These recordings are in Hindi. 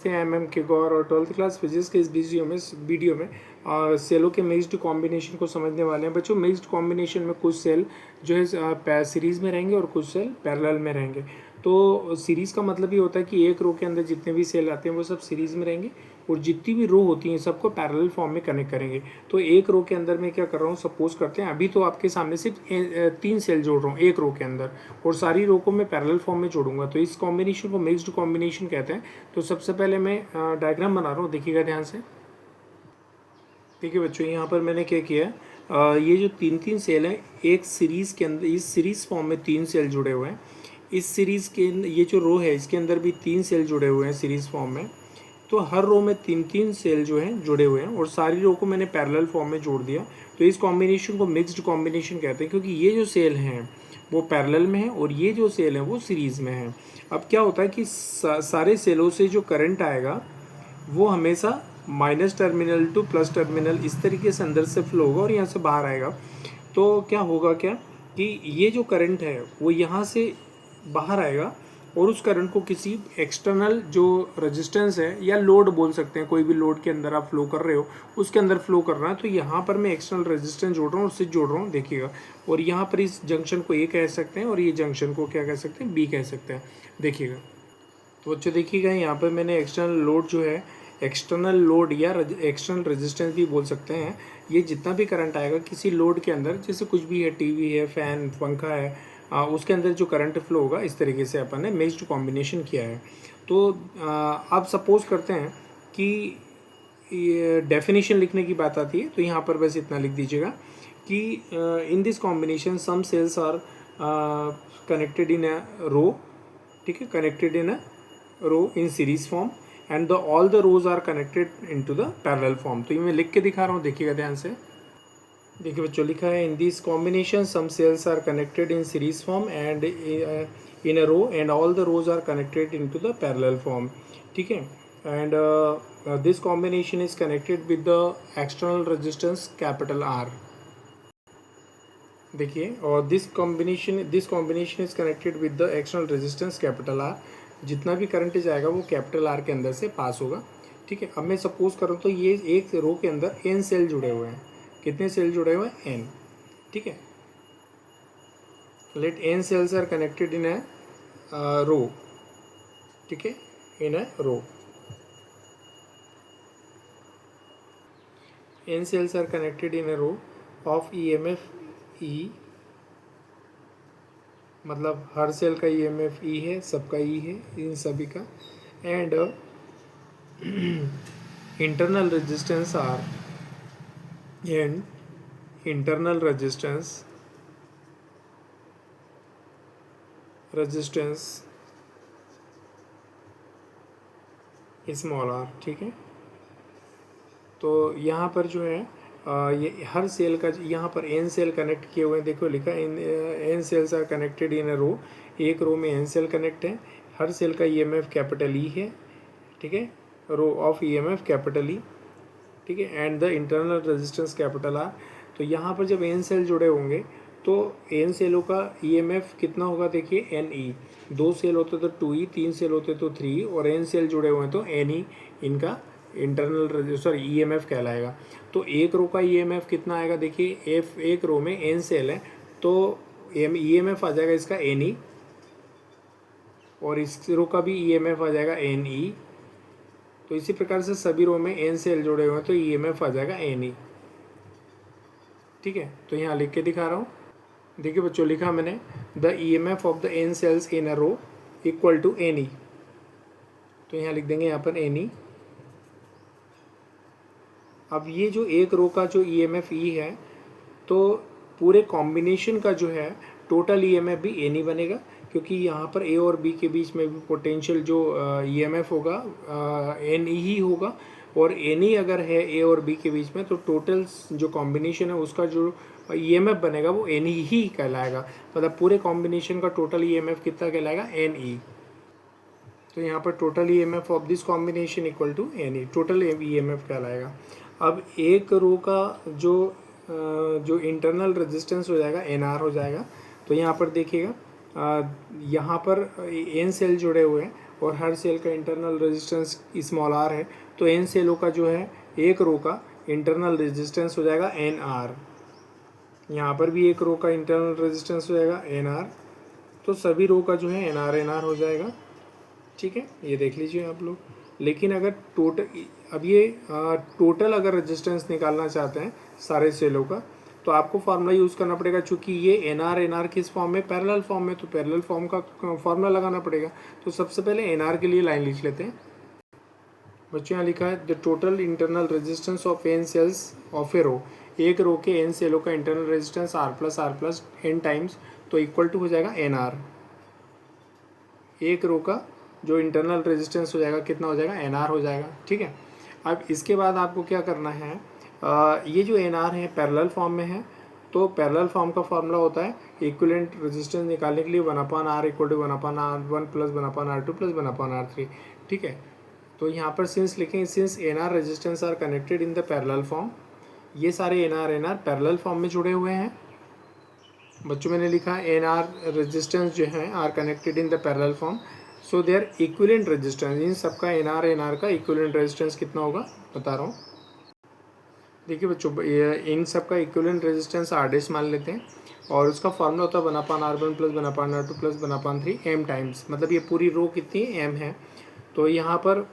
एम के गौर और 12th क्लास फिजिक्स के इस वीडियो में सेलों के मिक्स्ड कॉम्बिनेशन को समझने वाले हैं बच्चों। मिक्स्ड कॉम्बिनेशन में कुछ सेल जो है सीरीज़ में रहेंगे और कुछ सेल पैरेलल में रहेंगे। तो सीरीज़ का मतलब ये होता है कि एक रो के अंदर जितने भी सेल आते हैं वो सब सीरीज़ में रहेंगे और जितनी भी रो होती हैं सबको पैरेलल फॉर्म में कनेक्ट करेंगे। तो एक रो के अंदर मैं क्या कर रहा हूँ, सपोज करते हैं अभी तो आपके सामने सिर्फ 3 सेल जोड़ रहा हूँ एक रो के अंदर और सारी रो को मैं पैरेलल फॉर्म में जोड़ूंगा। तो इस कॉम्बिनेशन को मिक्स्ड कॉम्बिनेशन कहते हैं। तो सबसे पहले मैं डायग्राम बना रहा हूँ, देखिएगा ध्यान से। देखिए बच्चों, यहाँ पर मैंने क्या किया है, ये जो तीन सेल हैं एक सीरीज़ के अंदर, इस सीरीज़ फॉर्म में 3 सेल जुड़े हुए हैं। इस सीरीज़ के ये जो रो है इसके अंदर भी 3 सेल जुड़े हुए हैं सीरीज़ फॉर्म में। तो हर रो में 3 सेल जो हैं जुड़े हुए हैं और सारी रो को मैंने पैरेलल फॉर्म में जोड़ दिया। तो इस कॉम्बिनेशन को मिक्स्ड कॉम्बिनेशन कहते हैं, क्योंकि ये जो सेल हैं वो पैरेलल में है और ये जो सेल हैं वो सीरीज़ में है। अब क्या होता है कि सारे सेलों से जो करंट आएगा वो हमेशा minus terminal two plus terminal इस तरीके से अंदर से फ्लो होगा और यहाँ से बाहर आएगा। तो क्या होगा कि ये जो करंट है वो यहाँ से बाहर आएगा और उस करंट को किसी एक्सटर्नल जो रेजिस्टेंस है या लोड बोल सकते हैं, कोई भी लोड के अंदर आप फ्लो कर रहे हो उसके अंदर फ्लो कर रहा है। तो यहाँ पर मैं एक्सटर्नल रेजिस्टेंस जोड़ रहा हूँ, उससे जोड़ रहा हूँ, देखिएगा। और यहाँ पर इस जंक्शन को ए कह सकते हैं और ये जंक्शन को क्या कह सकते हैं, बी कह सकते हैं, देखिएगा। तो बच्चों देखिएगा, यहाँ पर मैंने एक्सटर्नल लोड जो है, एक्सटर्नल लोड या एक्सटर्नल रेजिस्टेंस भी बोल सकते हैं, ये जितना भी करंट आएगा किसी लोड के अंदर, जैसे कुछ भी है, टीवी है, फैन, पंखा है, उसके अंदर जो करंट फ्लो होगा, इस तरीके से अपन ने मिक्स्ड कॉम्बिनेशन किया है। तो आप सपोज करते हैं कि ये डेफिनेशन लिखने की बात आती है, तो यहाँ पर बस इतना लिख दीजिएगा कि in this combination some cells are connected in a row, ठीक है, connected in a row in series form and all the rows are connected into the parallel form. तो ये मैं लिख के दिखा रहा हूँ, देखिएगा ध्यान से। देखिए बच्चों, लिखा है in this combination some cells are connected in series form and in a row and all the rows are connected into the parallel form, ठीक है। And this combination is connected with the external resistance capital R, देखिए। और this combination is connected with the external resistance capital R. जितना भी करंट जाएगा वो कैपिटल आर के अंदर से पास होगा, ठीक है। अब मैं सपोज करूँ तो ये एक रो के अंदर एन सेल जुड़े हुए हैं। कितने सेल जुड़े हुए हैं, एन, ठीक है। Let n cells are connected in a row, ठीक है, in a row. N cells are connected in a row of EMF E, मतलब हर सेल का ईएमएफ ई है, सबका ई है, इन सभी का। And internal resistance R, and internal resistance small R, ठीक है। तो यहाँ पर जो है ये हर सेल का, यहाँ पर एन सेल कनेक्ट किए हुए हैं, देखो लिखा n cells are connected in a row. एक रो में एन सेल कनेक्ट है, हर सेल का ईएमएफ कैपिटल ई है, ठीक है, row of EMF capital E, ठीक है, and the internal resistance capital R. तो यहाँ पर जब एन सेल जुड़े होंगे तो एन सेलों का ईएमएफ कितना होगा, देखिए, एन ई। 2 सेल होते तो 2 ई, 3 सेल होते तो 3, और एन सेल जुड़े हुए हैं तो एन ई इनका इंटरनल ईएमएफ कहलाएगा। तो एक रो का ईएमएफ कितना आएगा, देखिए, एफ एक रो में एन सेल है तो ईएमएफ आ जाएगा इसका एन ई, और इस रो का भी ईएमएफ आ जाएगा एन ई। तो इसी प्रकार से सभी रो में एन सेल जुड़े हुए हैं तो ईएमएफ आ जाएगा एन ई, ठीक है। तो यहाँ लिख के दिखा रहा हूँ, देखिए बच्चों, लिखा मैंने the EMF of the N cells in a row equal to N E. तो यहाँ लिख देंगे यहाँ पर एन ई। अब ये जो एक रो का जो ईएमएफ ई है, तो पूरे कॉम्बिनेशन का जो है टोटल ईएमएफ भी एन ई बनेगा, क्योंकि यहाँ पर ए और बी के बीच में भी पोटेंशियल जो ईएमएफ होगा एन ई ही होगा, और एन ई अगर है ए और बी के बीच में तो टोटल जो कॉम्बिनेशन है उसका जो ईएमएफ बनेगा वो एन ई ही कहलाएगा। मतलब पूरे कॉम्बिनेशन का टोटल ईएमएफ कितना कहलाएगा, एन ई। तो यहाँ पर total EMF of this combination equal to N E, total EMF कहलाएगा। अब एक रो का जो इंटरनल रेजिस्टेंस हो जाएगा एन आर हो जाएगा। तो यहाँ पर देखिएगा, यहाँ पर एन सेल जुड़े हुए हैं और हर सेल का इंटरनल रेजिस्टेंस स्मॉल r है, तो n सेलों का जो है एक रो का इंटरनल रेजिस्टेंस हो जाएगा एन आर। यहाँ पर भी एक रो का इंटरनल रेजिस्टेंस हो जाएगा एन आर, तो सभी रो का जो है एन आर हो जाएगा। ठीक है, ये देख लीजिए आप लोग। लेकिन अगर टोटल अगर रेजिस्टेंस निकालना चाहते हैं सारे सेलों का, तो आपको फार्मूला यूज़ करना पड़ेगा। चूँकि ये एन आर किस फॉर्म में, पैरेलल फॉर्म में, तो पैरेलल फॉर्म का फार्मूला लगाना पड़ेगा। तो सबसे पहले एन आर के लिए लाइन लिख लेते हैं बच्चों। यहाँ लिखा है the total internal resistance of n cells of a row, एक रो के एन सेलों का internal resistance R plus n times, तो इक्वल टू हो जाएगा एन आर। एक रो का जो इंटरनल रेजिस्टेंस हो जाएगा कितना हो जाएगा, एन आर हो जाएगा। ठीक है, अब इसके बाद आपको क्या करना है, ये जो एन आर है पैरेलल फॉर्म में है, तो पैरेलल फॉर्म का फार्मूला होता है इक्विवेलेंट रेजिस्टेंस निकालने के लिए 1/r equal to 1/r1 plus 1/r2 plus 1/r3। ठीक है, तो यहाँ पर सिंस लिखेंगे, since N R resistance are connected in the parallel form, ये सारे एन आर पैरेलल फॉर्म में जुड़े हुए हैं बच्चों। मैंने लिखा एन आर रेजिस्टेंस जो है R connected in the parallel form, so their equivalent resistance, इन सबका एन आर का इक्विवेलेंट रेजिस्टेंस कितना होगा बता रहा हूँ। देखिए बच्चों, इन सबका इक्विवेलेंट रेजिस्टेंस आर डैश मान लेते हैं, और उसका फार्मूला होता है 1/r1 plus 1/r2 plus 1/3 M times, मतलब ये पूरी रो कितनी एम है। तो यहाँ पर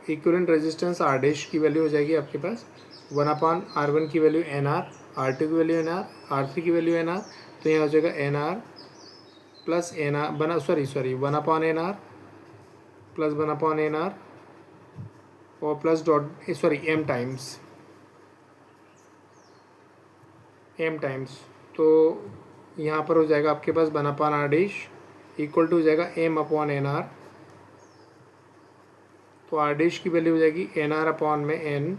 इक्विवेलेंट रेजिस्टेंस आर डैश की वैल्यू हो जाएगी आपके पास 1/r1 की वैल्यू एन आर, R2 की वैल्यू एन आर, R3 की वैल्यू एन आर, तो यहाँ हो जाएगा N R plus N R 1/n plus 1/n और प्लस एम टाइम्स, तो यहाँ पर हो जाएगा आपके पास 1/r डैश इक्वल टू हो जाएगा m/n r, तो r डैश की वैल्यू हो जाएगी n r/m।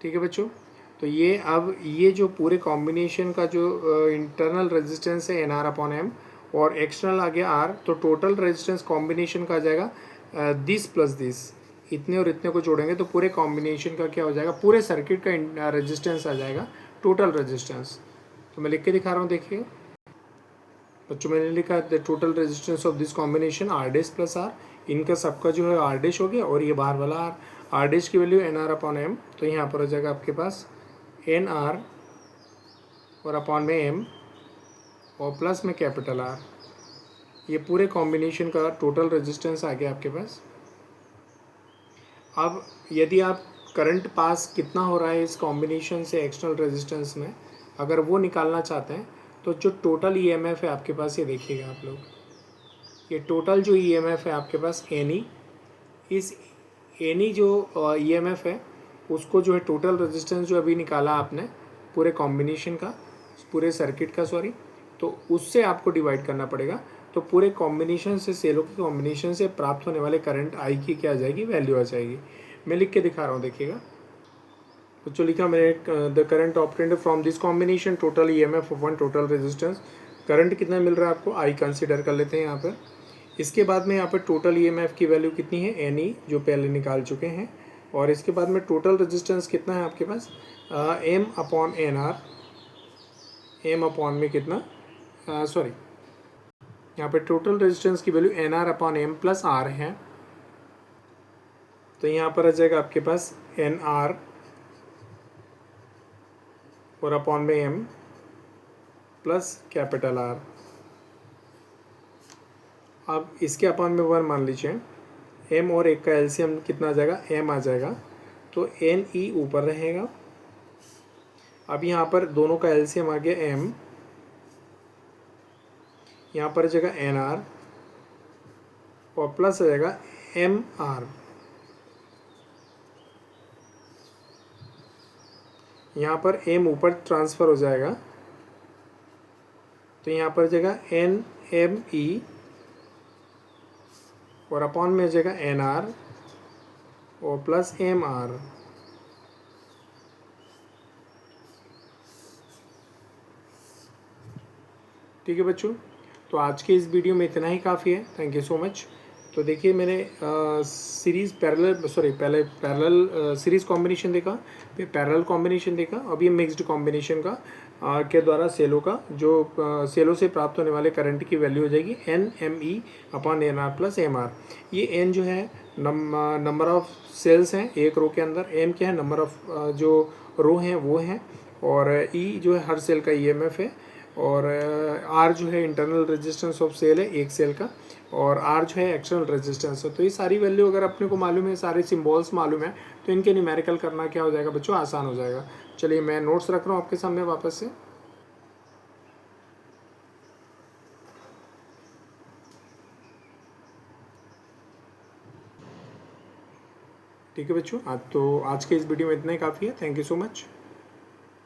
ठीक है बच्चों, तो ये अब ये जो पूरे कॉम्बिनेशन का जो इंटरनल रेजिस्टेंस है NR/M और एक्सटर्नल आ गया R, तो टोटल रेजिस्टेंस कॉम्बिनेशन का आ जाएगा दिस प्लस दिस, इतने और इतने को जोड़ेंगे तो पूरे कॉम्बिनेशन का क्या हो जाएगा, पूरे सर्किट का रेजिस्टेंस आ जाएगा टोटल रेजिस्टेंस। तो मैं लिख के दिखा रहा हूँ, देखिए बच्चों, मैंने लिखा the total resistance of this combination R dash plus R, इनका सबका जो है आर डैश हो गया, और ये बाहर वाला आर डैश की वैल्यू NR/M, तो यहाँ पर हो जाएगा आपके पास NR और अपॉन में M और प्लस में कैपिटल R, ये पूरे कॉम्बिनेशन का टोटल रेजिस्टेंस आ गया आपके पास। अब यदि आप करंट पास कितना हो रहा है इस कॉम्बिनेशन से एक्सटर्नल रेजिस्टेंस में, अगर वो निकालना चाहते हैं, तो जो टोटल EMF है आपके पास, ये देखिएगा आप लोग, ये टोटल जो EMF है आपके पास NE, इस NE जो EMF है उसको जो है टोटल रेजिस्टेंस जो अभी निकाला आपने पूरे कॉम्बिनेशन का, पूरे सर्किट का सॉरी, तो उससे आपको डिवाइड करना पड़ेगा। तो पूरे कॉम्बिनेशन से, सेलों के कॉम्बिनेशन से प्राप्त होने वाले करंट आई की क्या आ जाएगी, वैल्यू आ जाएगी। मैं लिख के दिखा रहा हूँ, देखिएगा बच्चों, लिखा मैंने the current operated from this combination total EMF of one total resistance, current कितना मिल रहा है आपको, आई कंसिडर कर लेते हैं यहाँ पर। इसके बाद में यहाँ पर टोटल EMF की वैल्यू कितनी है, NE, जो पहले निकाल चुके हैं, और इसके बाद में टोटल रेजिस्टेंस कितना है आपके पास, M/NR, M/, में कितना, सॉरी यहाँ पे टोटल रेजिस्टेंस की वैल्यू NR/M प्लस R है, तो यहाँ पर आ जाएगा आपके पास NR और अपॉन में M प्लस कैपिटल R। अब इसके अपॉन में 1 मान लीजिए, M और 1 का एलसीएम कितना आ जाएगा, M आ जाएगा, तो NE ऊपर रहेगा। अब यहाँ पर दोनों का एलसीएम आ गया M, यहाँ पर जगह NR और प्लस आ जाएगा MR, यहाँ पर M ऊपर ट्रांसफ़र हो जाएगा, तो यहाँ पर जगह NME और अपॉन में जगह NR और प्लस MR। ठीक है बच्चों, तो आज के इस वीडियो में इतना ही काफ़ी है। Thank you so much. तो देखिए, मैंने सीरीज़ पहले पैरेलल सीरीज़ कॉम्बिनेशन देखा, फिर पैरेलल कॉम्बिनेशन देखा, अब ये मिक्स्ड कॉम्बिनेशन का के द्वारा सेलों का जो सेलों से प्राप्त होने वाले करंट की वैल्यू हो जाएगी NME/NR प्लस MR। ये N जो है नंबर ऑफ सेल्स हैं एक रो के अंदर, M क्या है नंबर ऑफ जो रो हैं वो हैं, और E जो है हर सेल का EMF है, और R जो है इंटरनल रेजिस्टेंस ऑफ सेल है एक सेल का, और R जो है एक्सटर्नल रेजिस्टेंस है। तो ये सारी वैल्यू अगर अपने को मालूम है, सारे सिम्बॉल्स मालूम है, तो इनके न्यूमेरिकल करना क्या हो जाएगा बच्चों, आसान हो जाएगा। चलिए मैं नोट्स रख रहा हूँ आपके सामने वापस से। ठीक है बच्चों, आज के इस वीडियो में इतना ही काफ़ी है। Thank you so much.